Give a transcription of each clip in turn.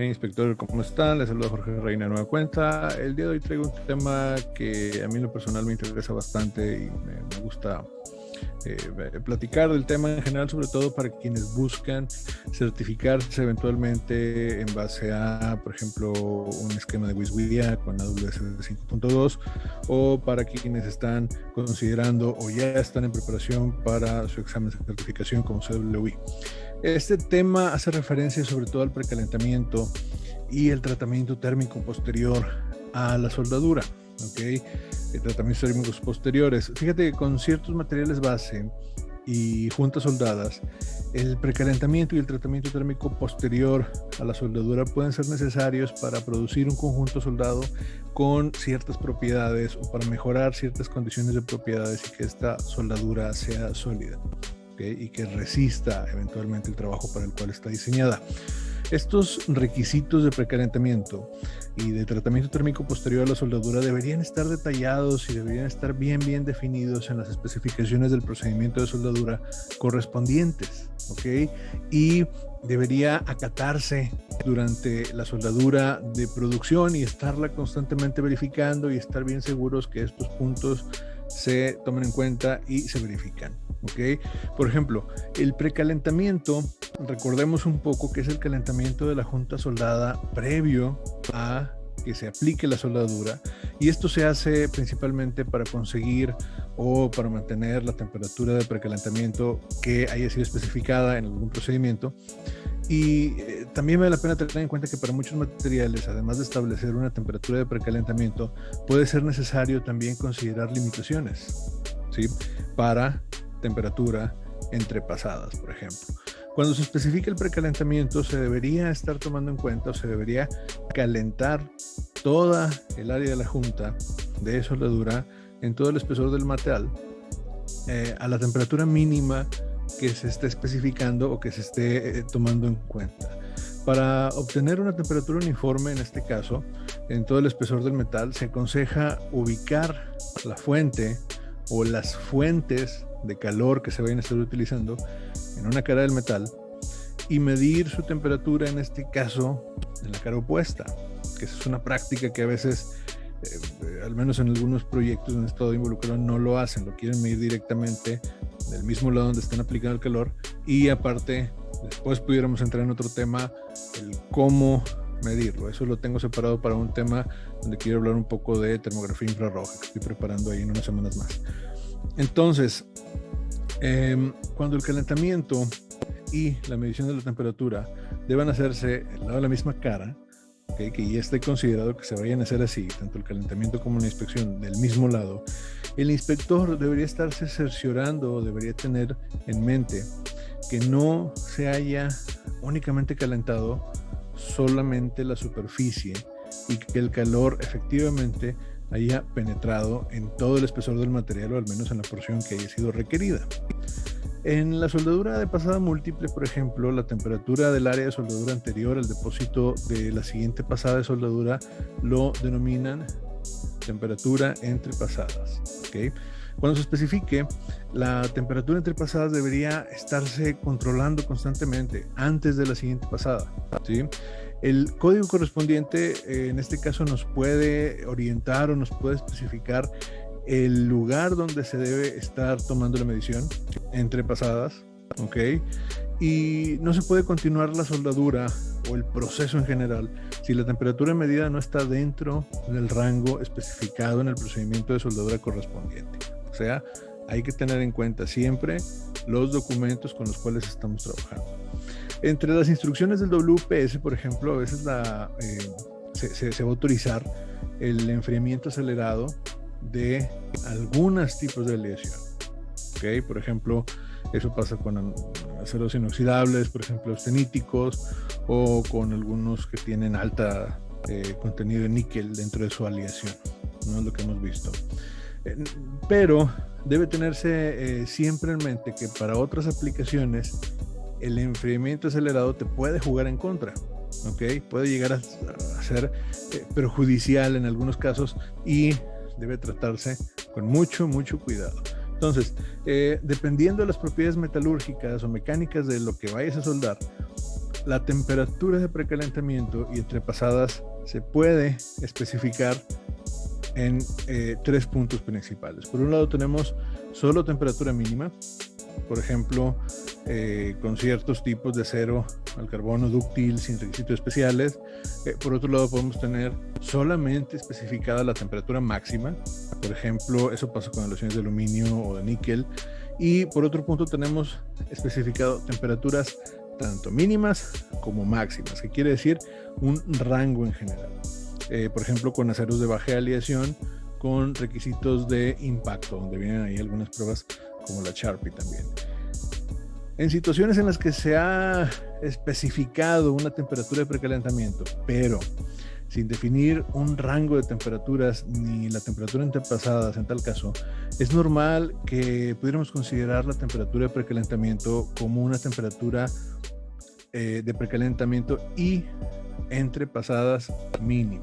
Hey, inspector, ¿cómo están? Les saluda Jorge Reina de Nueva Cuenta. El día de hoy traigo un tema que a mí en lo personal me interesa bastante y me gusta platicar del tema en general, sobre todo para quienes buscan certificarse eventualmente en base a, por ejemplo, un esquema de WIS-WIA con AWS 5.2 o para quienes están considerando o ya están en preparación para su examen de certificación como CWI. Este tema hace referencia sobre todo al precalentamiento y el tratamiento térmico posterior a la soldadura, ¿ok? Tratamientos térmicos posteriores. Fíjate que con ciertos materiales base y juntas soldadas, el precalentamiento y el tratamiento térmico posterior a la soldadura pueden ser necesarios para producir un conjunto soldado con ciertas propiedades o para mejorar ciertas condiciones de propiedades y que esta soldadura sea sólida, ¿okay? Y que resista eventualmente el trabajo para el cual está diseñada. Estos requisitos de precalentamiento y de tratamiento térmico posterior a la soldadura deberían estar detallados y deberían estar bien definidos en las especificaciones del procedimiento de soldadura correspondientes, ¿ok? Y debería acatarse durante la soldadura de producción y estarla constantemente verificando y estar bien seguros que estos puntos se tomen en cuenta y se verifican, ¿ok? Por ejemplo, el precalentamiento, recordemos un poco que es el calentamiento de la junta soldada previo a que se aplique la soldadura, y esto se hace principalmente para conseguir o para mantener la temperatura de precalentamiento que haya sido especificada en algún procedimiento. Y también vale la pena tener en cuenta que para muchos materiales, además de establecer una temperatura de precalentamiento, puede ser necesario también considerar limitaciones, ¿sí? Para temperatura entrepasadas, por ejemplo. Cuando se especifica el precalentamiento, se debería estar tomando en cuenta o se debería calentar toda el área de la junta de soldadura en todo el espesor del material a la temperatura mínima que se esté especificando o que se esté tomando en cuenta. Para obtener una temperatura uniforme, en este caso, en todo el espesor del metal, se aconseja ubicar la fuente o las fuentes de calor que se vayan a estar utilizando en una cara del metal y medir su temperatura, en este caso, en la cara opuesta, que es una práctica que a veces, al menos en algunos proyectos donde he estado involucrado, no lo hacen, lo quieren medir directamente del mismo lado donde están aplicando el calor, y aparte, después pudiéramos entrar en otro tema, el cómo medirlo. Eso lo tengo separado para un tema donde quiero hablar un poco de termografía infrarroja, que estoy preparando ahí en unas semanas más. Entonces, cuando el calentamiento y la medición de la temperatura deban hacerse al lado de la misma cara, ¿okay? Que ya esté considerado que se vayan a hacer así, tanto el calentamiento como la inspección del mismo lado, el inspector debería estarse cerciorando o debería tener en mente que no se haya únicamente calentado solamente la superficie y que el calor efectivamente haya penetrado en todo el espesor del material, o al menos en la porción que haya sido requerida. En la soldadura de pasada múltiple, por ejemplo, la temperatura del área de soldadura anterior al depósito de la siguiente pasada de soldadura lo denominan temperatura entre pasadas, ¿okay? Cuando se especifique, la temperatura entre pasadas debería estarse controlando constantemente antes de la siguiente pasada, ¿sí? El código correspondiente, en este caso, nos puede orientar o nos puede especificar el lugar donde se debe estar tomando la medición entre pasadas, ¿ok? Y no se puede continuar la soldadura o el proceso en general si la temperatura medida no está dentro del rango especificado en el procedimiento de soldadura correspondiente. O sea, hay que tener en cuenta siempre los documentos con los cuales estamos trabajando. Entre las instrucciones del WPS, por ejemplo, a veces se va a autorizar el enfriamiento acelerado de algunos tipos de aleación, ¿okay? Por ejemplo, eso pasa con aceros inoxidables, por ejemplo, austeníticos, o con algunos que tienen alta contenido de níquel dentro de su aleación, ¿no? Es lo que hemos visto. Pero debe tenerse siempre en mente que para otras aplicaciones el enfriamiento acelerado te puede jugar en contra, ¿ok? Puede llegar a ser perjudicial en algunos casos y debe tratarse con mucho cuidado. Entonces, dependiendo de las propiedades metalúrgicas o mecánicas de lo que vayas a soldar, la temperatura de precalentamiento y entrepasadas se puede especificar en 3 puntos principales. Por un lado tenemos solo temperatura mínima, por ejemplo, con ciertos tipos de acero al carbono dúctil sin requisitos especiales. Por otro lado podemos tener solamente especificada la temperatura máxima, por ejemplo, eso pasa con aleaciones de aluminio o de níquel. Y por otro punto tenemos especificado temperaturas tanto mínimas como máximas, que quiere decir un rango en general. Por ejemplo, con aceros de baja aleación con requisitos de impacto, donde vienen ahí algunas pruebas como la Sharpie también. En situaciones en las que se ha especificado una temperatura de precalentamiento, pero sin definir un rango de temperaturas ni la temperatura entrepasadas en tal caso, es normal que pudiéramos considerar la temperatura de precalentamiento como una temperatura de precalentamiento y entrepasadas mínima.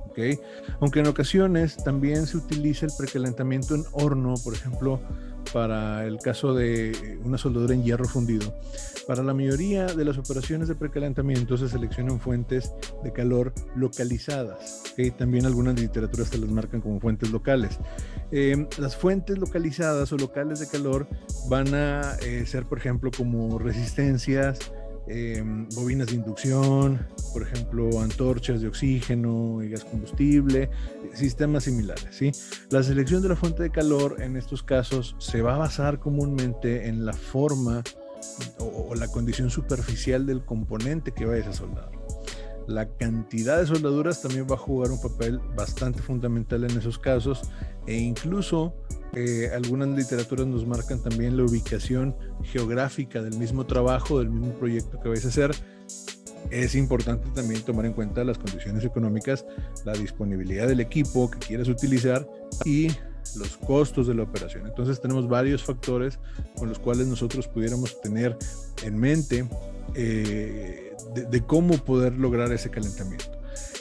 ¿Okay? Aunque en ocasiones también se utiliza el precalentamiento en horno, por ejemplo, para el caso de una soldadura en hierro fundido. Para la mayoría de las operaciones de precalentamiento se seleccionan fuentes de calor localizadas. ¿Okay? También algunas literaturas te las marcan como fuentes locales. Las fuentes localizadas o locales de calor van a ser, por ejemplo, como resistencias, bobinas de inducción, por ejemplo, antorchas de oxígeno y gas combustible, sistemas similares, ¿sí? La selección de la fuente de calor en estos casos se va a basar comúnmente en la forma o la condición superficial del componente que vayas a soldar. La cantidad de soldaduras también va a jugar un papel bastante fundamental en esos casos, e incluso algunas literaturas nos marcan también la ubicación geográfica del mismo trabajo, del mismo proyecto que vais a hacer. Es importante también tomar en cuenta las condiciones económicas, la disponibilidad del equipo que quieras utilizar y los costos de la operación. Entonces tenemos varios factores con los cuales nosotros pudiéramos tener en mente de cómo poder lograr ese calentamiento.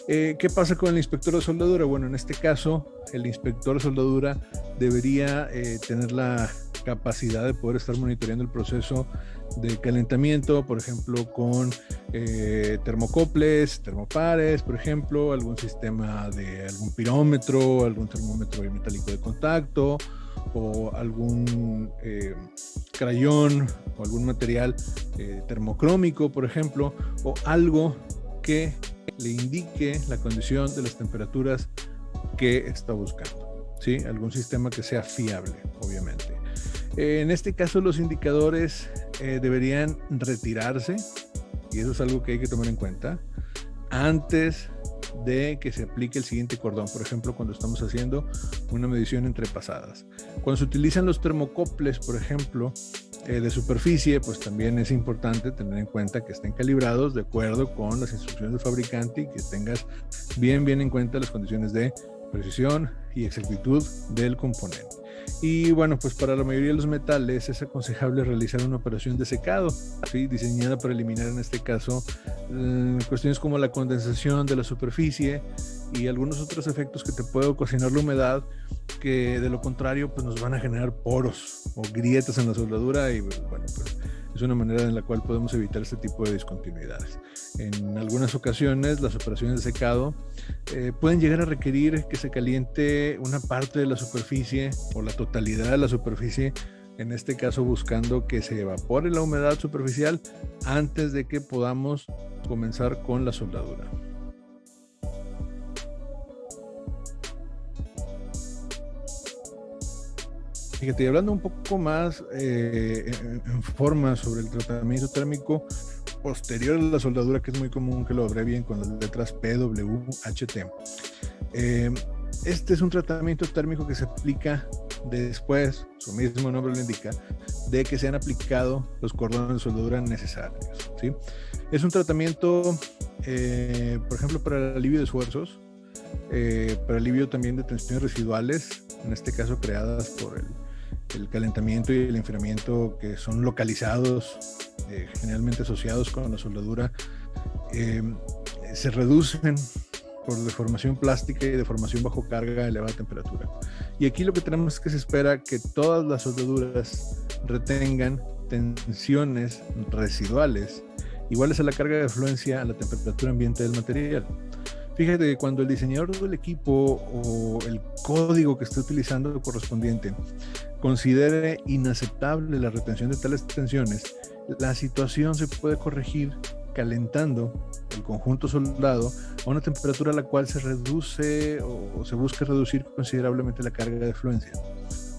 ¿Qué pasa con el inspector de soldadura? Bueno, en este caso, el inspector de soldadura debería tener la capacidad de poder estar monitoreando el proceso de calentamiento, por ejemplo, con termocoples, termopares, por ejemplo, algún sistema de algún pirómetro, algún termómetro metálico de contacto, o algún crayón o algún material termocrómico, por ejemplo, o algo que le indique la condición de las temperaturas que está buscando, ¿sí? Algún sistema que sea fiable, obviamente. En este caso, los indicadores deberían retirarse, y eso es algo que hay que tomar en cuenta antes de que se aplique el siguiente cordón. Por ejemplo, cuando estamos haciendo una medición entre pasadas. Cuando se utilizan los termocoples, por ejemplo, de superficie, pues también es importante tener en cuenta que estén calibrados de acuerdo con las instrucciones del fabricante y que tengas bien en cuenta las condiciones de precisión y exactitud del componente. Y bueno, pues para la mayoría de los metales es aconsejable realizar una operación de secado, ¿sí? Diseñada para eliminar en este caso cuestiones como la condensación de la superficie y algunos otros efectos que te puede ocasionar la humedad, que de lo contrario pues nos van a generar poros o grietas en la soldadura, y bueno, pues es una manera en la cual podemos evitar este tipo de discontinuidades. En algunas ocasiones las operaciones de secado pueden llegar a requerir que se caliente una parte de la superficie o la totalidad de la superficie, en este caso buscando que se evapore la humedad superficial antes de que podamos comenzar con la soldadura. Fíjate, hablando un poco más en forma sobre el tratamiento térmico posterior a la soldadura, que es muy común que lo abrevien con las letras PWHT. Este es un tratamiento térmico que se aplica después, su mismo nombre lo indica, de que se han aplicado los cordones de soldadura necesarios, ¿sí? Es un tratamiento, por ejemplo, para el alivio de esfuerzos, para alivio también de tensiones residuales, en este caso creadas por el calentamiento y el enfriamiento que son localizados, generalmente asociados con la soldadura, se reducen por deformación plástica y deformación bajo carga a elevada temperatura. Y aquí lo que tenemos es que se espera que todas las soldaduras retengan tensiones residuales iguales a la carga de fluencia a la temperatura ambiente del material. Fíjate que cuando el diseñador del equipo o el código que esté utilizando correspondiente considere inaceptable la retención de tales tensiones, la situación se puede corregir calentando el conjunto soldado a una temperatura a la cual se reduce o se busca reducir considerablemente la carga de fluencia.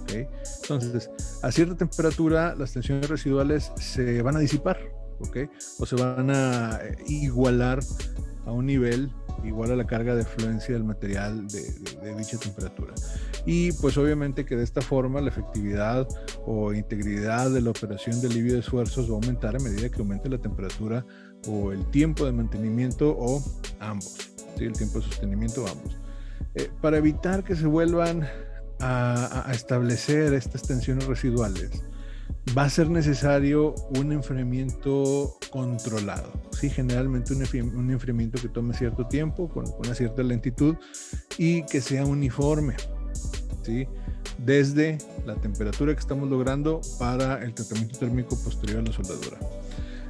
¿Okay? Entonces, a cierta temperatura las tensiones residuales se van a disipar, ¿okay? O se van a igualar a un nivel igual a la carga de fluencia del material de dicha temperatura. Y pues obviamente que de esta forma la efectividad o integridad de la operación de alivio de esfuerzos va a aumentar a medida que aumente la temperatura o el tiempo de mantenimiento o ambos, ¿sí? El tiempo de sostenimiento o ambos. Para evitar que se vuelvan a establecer estas tensiones residuales, va a ser necesario un enfriamiento controlado, ¿sí? Generalmente un enfriamiento que tome cierto tiempo, con una cierta lentitud y que sea uniforme, ¿sí? Desde la temperatura que estamos logrando para el tratamiento térmico posterior a la soldadura.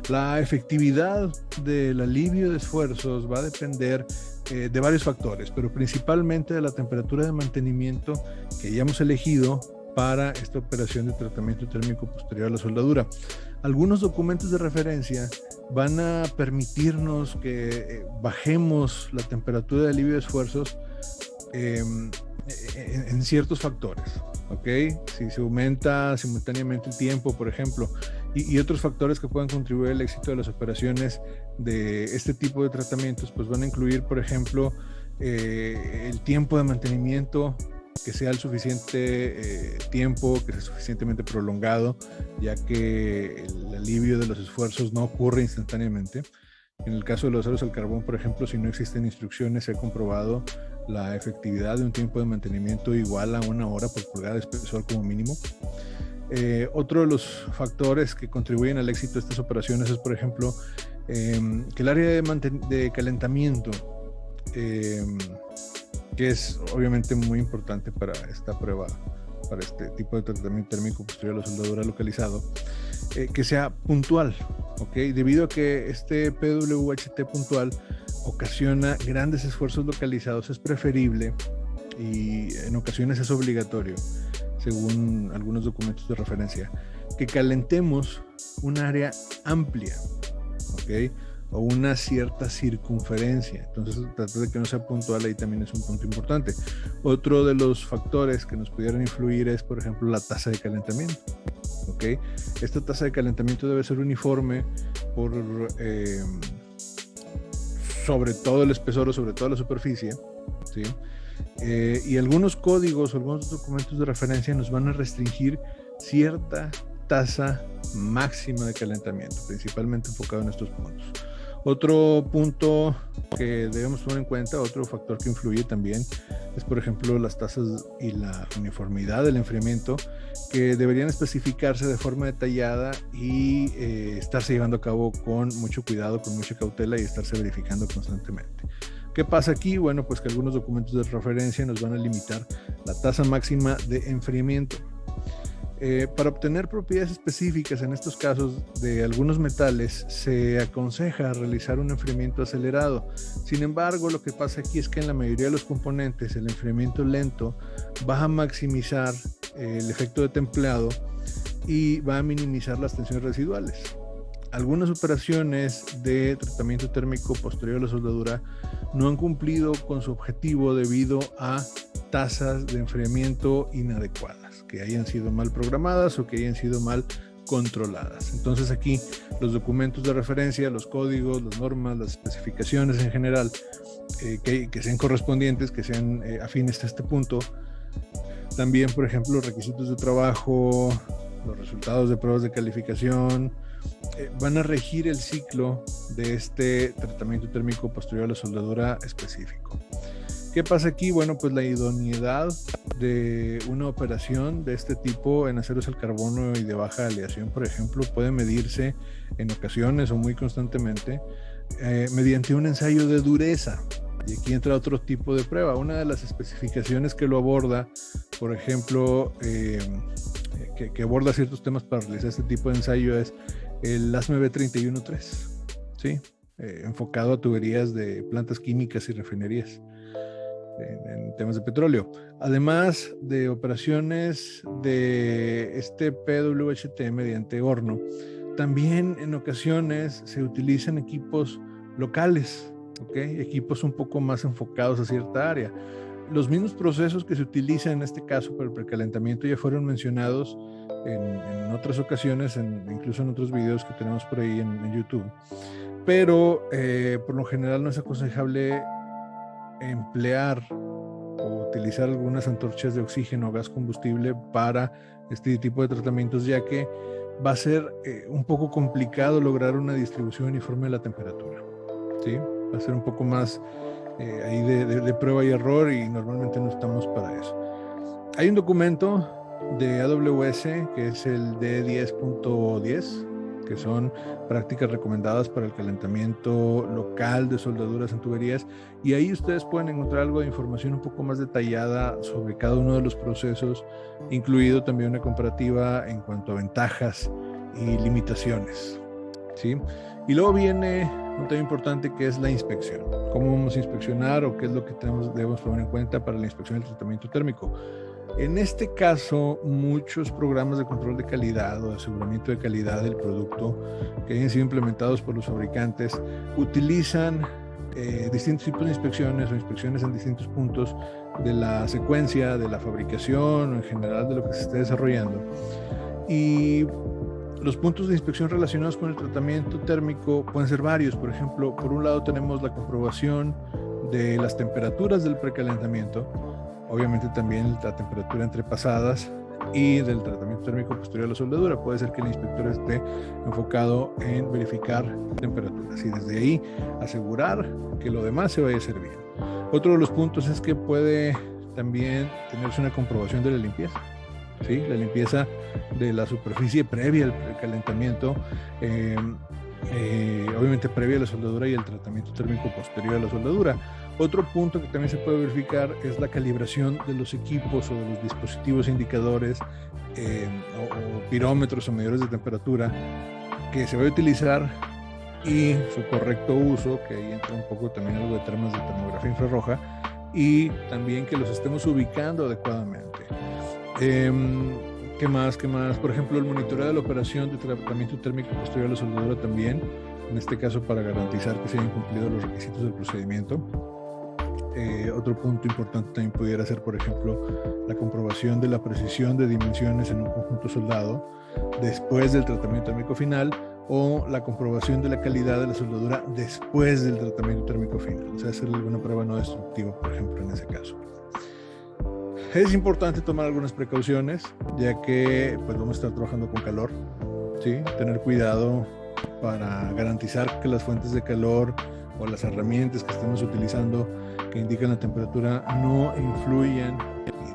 La efectividad del alivio de esfuerzos va a depender de varios factores, pero principalmente de la temperatura de mantenimiento que hayamos elegido para esta operación de tratamiento térmico posterior a la soldadura. Algunos documentos de referencia van a permitirnos que bajemos la temperatura de alivio de esfuerzos en ciertos factores, ¿ok? Si se aumenta simultáneamente el tiempo, por ejemplo, y otros factores que puedan contribuir al éxito de las operaciones de este tipo de tratamientos, pues van a incluir, por ejemplo, el tiempo de mantenimiento, que sea el suficiente tiempo, que sea suficientemente prolongado, ya que el alivio de los esfuerzos no ocurre instantáneamente. En el caso de los aceros al carbón, por ejemplo, si no existen instrucciones, se ha comprobado la efectividad de un tiempo de mantenimiento igual a 1 hora por pulgada de espesor como mínimo. Otro de los factores que contribuyen al éxito de estas operaciones es, por ejemplo, que el área de calentamiento, que es obviamente muy importante para esta prueba, para este tipo de tratamiento térmico posterior a la soldadura localizado, que sea puntual, ¿ok? Debido a que este PWHT puntual ocasiona grandes esfuerzos localizados, es preferible y en ocasiones es obligatorio, según algunos documentos de referencia, que calentemos un área amplia, ¿ok? O una cierta circunferencia. Entonces, tratar de que no sea puntual ahí también es un punto importante. Otro de los factores que nos pudieran influir es, por ejemplo, la tasa de calentamiento. ¿Ok? Esta tasa de calentamiento debe ser uniforme por sobre todo el espesor o sobre toda la superficie, ¿sí? Y algunos códigos o algunos documentos de referencia nos van a restringir cierta tasa máxima de calentamiento, principalmente enfocado en estos puntos. Otro punto que debemos tomar en cuenta, otro factor que influye también, es por ejemplo las tasas y la uniformidad del enfriamiento, que deberían especificarse de forma detallada y estarse llevando a cabo con mucho cuidado, con mucha cautela y estarse verificando constantemente. ¿Qué pasa aquí? Bueno, pues que algunos documentos de referencia nos van a limitar la tasa máxima de enfriamiento. Para obtener propiedades específicas en estos casos de algunos metales se aconseja realizar un enfriamiento acelerado. Sin embargo, lo que pasa aquí es que en la mayoría de los componentes el enfriamiento lento va a maximizar el efecto de templado y va a minimizar las tensiones residuales. Algunas operaciones de tratamiento térmico posterior a la soldadura no han cumplido con su objetivo debido a tasas de enfriamiento inadecuadas, que hayan sido mal programadas o que hayan sido mal controladas. Entonces aquí los documentos de referencia, los códigos, las normas, las especificaciones en general, que sean correspondientes, que sean afines a este punto. También, por ejemplo, los requisitos de trabajo, los resultados de pruebas de calificación, van a regir el ciclo de este tratamiento térmico posterior a la soldadura específico. ¿Qué pasa aquí? Bueno, pues la idoneidad de una operación de este tipo en aceros al carbono y de baja aleación, por ejemplo, puede medirse en ocasiones o muy constantemente mediante un ensayo de dureza. Y aquí entra otro tipo de prueba. Una de las especificaciones que lo aborda, por ejemplo, que aborda ciertos temas para realizar este tipo de ensayo es el ASME B313. ¿sí? Enfocado a tuberías de plantas químicas y refinerías en temas de petróleo. Además de operaciones de este PWHT mediante horno, también en ocasiones se utilizan equipos locales, ¿ok? Equipos un poco más enfocados a cierta área. Los mismos procesos que se utilizan en este caso para el precalentamiento ya fueron mencionados en otras ocasiones, incluso en otros videos que tenemos por ahí en YouTube. Pero por lo general no es aconsejable emplear o utilizar algunas antorchas de oxígeno o gas combustible para este tipo de tratamientos, ya que va a ser un poco complicado lograr una distribución uniforme de la temperatura, ¿sí? Va a ser un poco más ahí de prueba y error, y normalmente no estamos para eso. Hay un documento de AWS que es el D10.10, que son prácticas recomendadas para el calentamiento local de soldaduras en tuberías, y ahí ustedes pueden encontrar algo de información un poco más detallada sobre cada uno de los procesos, incluido también una comparativa en cuanto a ventajas y limitaciones, ¿sí? Y luego viene un tema importante que es la inspección. ¿Cómo vamos a inspeccionar o qué es lo que debemos tomar en cuenta para la inspección del tratamiento térmico? En este caso, muchos programas de control de calidad o de aseguramiento de calidad del producto que hayan sido implementados por los fabricantes utilizan distintos tipos de inspecciones o inspecciones en distintos puntos de la secuencia de la fabricación o en general de lo que se esté desarrollando. Y los puntos de inspección relacionados con el tratamiento térmico pueden ser varios. Por ejemplo, por un lado tenemos la comprobación de las temperaturas del precalentamiento, obviamente también la temperatura entre pasadas, y del tratamiento térmico posterior a la soldadura. Puede ser que el inspector esté enfocado en verificar temperaturas y desde ahí asegurar que lo demás se vaya a hacer bien. Otro de los puntos es que puede también tenerse una comprobación de la limpieza, ¿sí? La limpieza de la superficie previa al calentamiento, obviamente previa a la soldadura, y el tratamiento térmico posterior a la soldadura. Otro punto que también se puede verificar es la calibración de los equipos o de los dispositivos indicadores o pirómetros o medidores de temperatura que se va a utilizar, y su correcto uso, que ahí entra un poco también algo de temas de termografía infrarroja, y también que los estemos ubicando adecuadamente. ¿Qué más? Por ejemplo, el monitoreo de la operación de tratamiento térmico posterior a la soldadura también, en este caso para garantizar que se hayan cumplido los requisitos del procedimiento. Otro punto importante también pudiera ser, por ejemplo, la comprobación de la precisión de dimensiones en un conjunto soldado después del tratamiento térmico final, o la comprobación de la calidad de la soldadura después del tratamiento térmico final. O sea, hacerle alguna prueba no destructiva, por ejemplo, en ese caso. Es importante tomar algunas precauciones, ya que pues vamos a estar trabajando con calor, ¿sí? Tener cuidado para garantizar que las fuentes de calor o las herramientas que estemos utilizando que indican la temperatura no influyan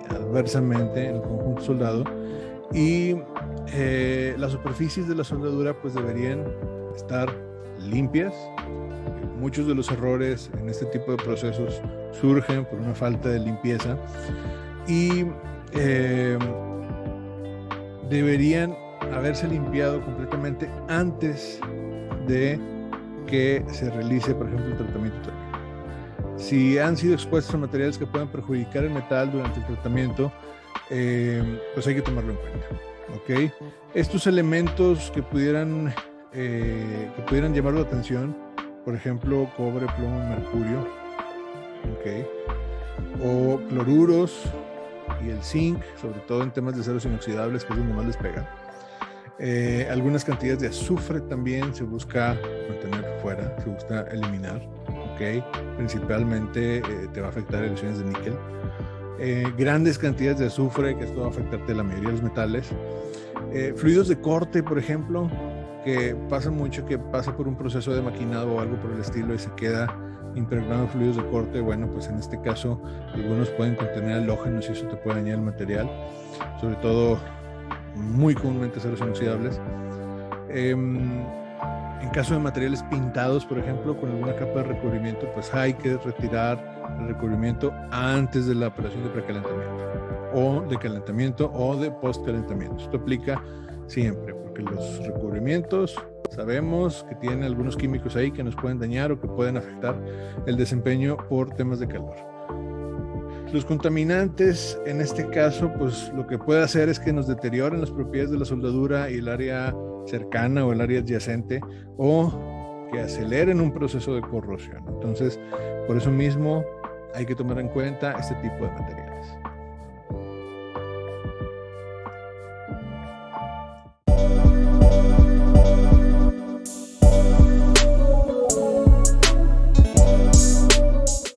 adversamente en el conjunto soldado, y las superficies de la soldadura pues deberían estar limpias. Muchos de los errores en este tipo de procesos surgen por una falta de limpieza, y deberían haberse limpiado completamente antes de que se realice, por ejemplo, el tratamiento térmico. Si han sido expuestos a materiales que puedan perjudicar el metal durante el tratamiento, pues hay que tomarlo en cuenta, ¿ok? Estos elementos que pudieran llamar la atención, por ejemplo, cobre, plomo y mercurio, ¿ok? O cloruros y el zinc, sobre todo en temas de aceros inoxidables, que es donde más les pega. Algunas cantidades de azufre también se busca mantener fuera, se busca eliminar, ¿ok? Principalmente te va a afectar emisiones de níquel. Grandes cantidades de azufre, que esto va a afectarte la mayoría de los metales. Fluidos de corte, por ejemplo, que pasa mucho, que pasa por un proceso de maquinado o algo por el estilo y se queda impregnado de fluidos de corte. Bueno, pues en este caso algunos pueden contener halógenos y eso te puede dañar el material, sobre todo muy comúnmente aceros inoxidables. En caso de materiales pintados, por ejemplo, con alguna capa de recubrimiento, pues hay que retirar el recubrimiento antes de la operación de precalentamiento o de calentamiento o de postcalentamiento. Esto aplica siempre, porque los recubrimientos Sabemos que tiene algunos químicos ahí que nos pueden dañar o que pueden afectar el desempeño por temas de calor. Los contaminantes, en este caso, pues lo que puede hacer es que nos deterioren las propiedades de la soldadura y el área cercana o el área adyacente, o que aceleren un proceso de corrosión. Entonces, por eso mismo hay que tomar en cuenta este tipo de materiales.